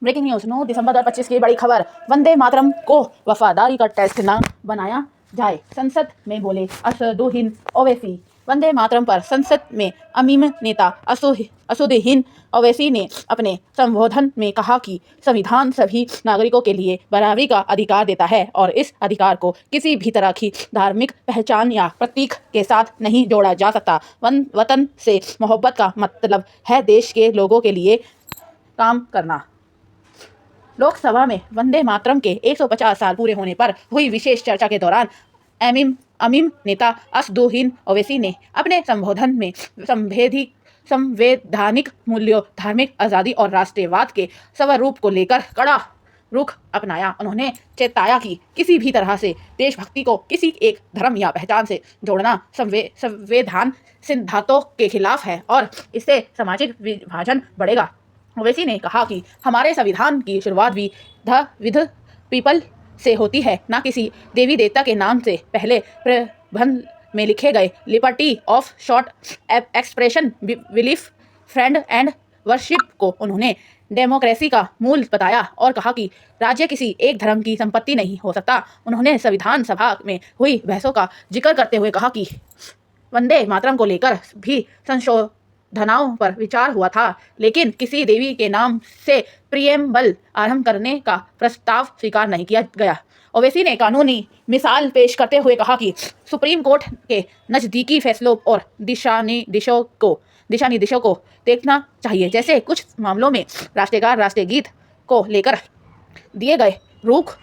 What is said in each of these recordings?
Breaking news 9 दिसंबर 2025 की बड़ी खबर। वंदे मातरम को वफादारी का टेस्ट न बनाया जाए, संसद में बोले असदुद्दीन ओवैसी। वंदे मातरम पर संसद में अमीम नेता असदुद्दीन ओवैसी ने अपने संबोधन में कहा कि संविधान सभी नागरिकों के लिए बराबरी का अधिकार देता है और इस अधिकार को किसी भी तरह की धार्मिक पहचान या प्रतीक के साथ नहीं जोड़ा जा सकता। वतन से मोहब्बत का मतलब है देश के लोगों के लिए काम करना। लोकसभा में वंदे मातरम के 150 साल पूरे होने पर हुई विशेष चर्चा के दौरान अमीम नेता असदुद्दीन ओवैसी ने अपने संबोधन में संवैधानिक मूल्यों, धार्मिक आज़ादी और राष्ट्रवाद के स्वरूप को लेकर कड़ा रुख अपनाया। उन्होंने चेताया कि किसी भी तरह से देशभक्ति को किसी एक धर्म या पहचान से जोड़ना संविधान सिद्धांतों के खिलाफ है और इससे सामाजिक विभाजन बढ़ेगा। ओवैसी ने कहा कि हमारे संविधान की शुरुआत भी द विद पीपल से होती है, न किसी देवी देवता के नाम से। पहले प्रबंध में लिखे गए liberty of short expression, belief, friend and worship को उन्होंने डेमोक्रेसी का मूल बताया और कहा कि राज्य किसी एक धर्म की संपत्ति नहीं हो सकता। उन्होंने संविधान सभा में हुई बहसों का जिक्र करते हुए कहा कि वंदे मातरम को लेकर भी संशोधनों पर विचार हुआ था, लेकिन किसी देवी के नाम से प्रियम्बल आरंभ करने का प्रस्ताव स्वीकार नहीं किया गया। ओवैसी ने कानूनी मिसाल पेश करते हुए कहा कि सुप्रीम कोर्ट के नज़दीकी फैसलों और दिशा निर्देशों को देखना चाहिए, जैसे कुछ मामलों में राष्ट्रगान राष्ट्रगीत को लेकर दिए गए रुख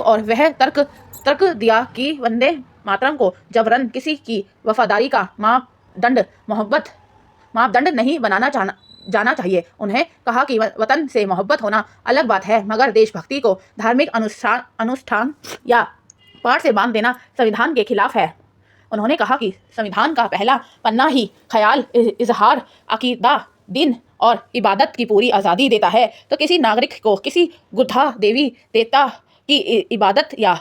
और वह तर्क दिया कि वंदे मातरम को जबरन किसी की वफादारी का मापदंड नहीं बनाना जाना चाहिए। उन्हें कहा कि वतन से मोहब्बत होना अलग बात है, मगर देशभक्ति को धार्मिक अनुष्ठान या पाठ से बांध देना संविधान के खिलाफ है। उन्होंने कहा कि संविधान का पहला पन्ना ही ख्याल, इजहार, अकीदा, दिन और इबादत की पूरी आज़ादी देता है, तो किसी नागरिक को किसी गुद्धा देवी देवता की इबादत या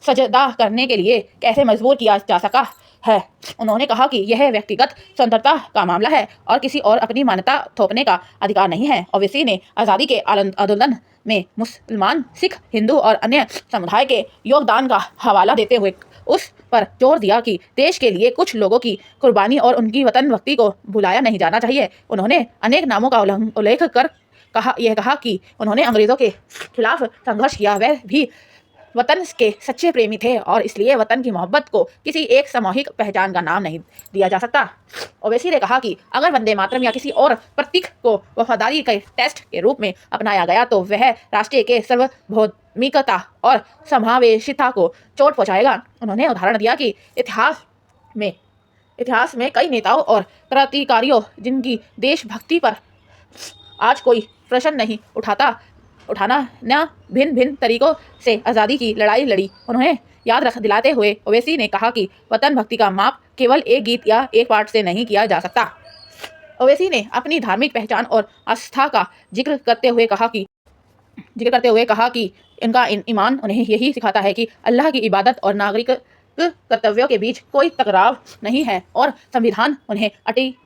सजदा करने के लिए कैसे मजबूर किया जा सका है। उन्होंने कहा कि यह व्यक्तिगत स्वतंत्रता का मामला है और किसी और अपनी मान्यता थोपने का अधिकार नहीं है। ओवैसी ने आज़ादी के आंदोलन में मुसलमान, सिख, हिंदू और अन्य समुदाय के योगदान का हवाला देते हुए उस पर जोर दिया कि देश के लिए कुछ लोगों की कुर्बानी और उनकी वतन भक्ति को भुलाया नहीं जाना चाहिए। उन्होंने अनेक नामों का उल्लेख कर कहा कि उन्होंने अंग्रेज़ों के खिलाफ संघर्ष किया, वह भी वतन के सच्चे प्रेमी थे और इसलिए वतन की मोहब्बत को किसी एक सामूहिक पहचान का नाम नहीं दिया जा सकता। ओवैसी ने कहा कि अगर वंदे मातरम या किसी और प्रतीक को वफादारी के टेस्ट के रूप में अपनाया गया तो वह राष्ट्र के सार्वभौमिकता और समावेशिता को चोट पहुंचाएगा। उन्होंने उदाहरण दिया कि इतिहास में कई नेताओं और क्रांतिकारियों जिनकी देशभक्ति पर आज कोई प्रश्न नहीं उठाना न भिन्न तरीकों से आज़ादी की लड़ाई लड़ी। उन्हें याद दिलाते हुए ओवैसी ने कहा कि वतन भक्ति का माप केवल एक गीत या एक पाठ से नहीं किया जा सकता। ओवैसी ने अपनी धार्मिक पहचान और आस्था का जिक्र करते हुए कहा कि इनका ईमान उन्हें यही सिखाता है कि अल्लाह की इबादत और नागरिक कर्तव्यों के बीच कोई टकराव नहीं है और संविधान उन्हें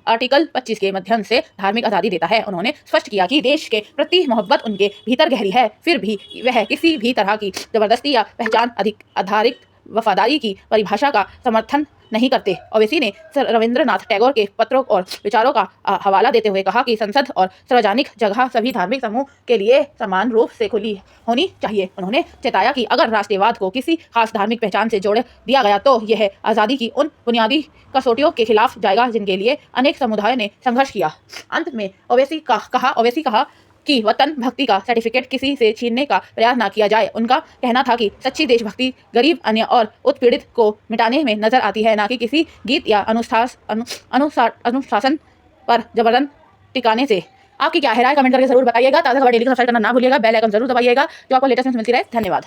आर्टिकल 25 के माध्यम से धार्मिक आज़ादी देता है। उन्होंने स्पष्ट किया कि देश के प्रति मोहब्बत उनके भीतर गहरी है, फिर भी वह किसी भी तरह की जबरदस्ती या पहचान आधारित वफादारी की परिभाषा का समर्थन नहीं करते। ओवैसी ने रविंद्रनाथ टैगोर के पत्रों और विचारों का हवाला देते हुए कहा कि संसद और सार्वजनिक जगह सभी धार्मिक समूह के लिए समान रूप से खुली होनी चाहिए। उन्होंने चेताया कि अगर राष्ट्रवाद को किसी खास धार्मिक पहचान से जोड़ दिया गया तो यह आज़ादी की उन बुनियादी कसौटियों के खिलाफ जाएगा जिनके लिए अनेक समुदायों ने संघर्ष किया। अंत में ओवैसी कहा कि वतन भक्ति का सर्टिफिकेट किसी से छीनने का प्रयास न किया जाए। उनका कहना था कि सच्ची देशभक्ति गरीब, अन्य और उत्पीड़ित को मिटाने में नजर आती है, न कि किसी गीत या अनुशासन पर जबरन टिकाने से। आपकी क्या है राय, कमेंट करके जरूर बताइएगा। ताज़ा खबर डेली को सब्सक्राइब करना ना भूलिएगा, बेल आइकन जरूर दबाइएगा जो आपको लेटेस्ट न्यूज़ मिलती रहे। धन्यवाद।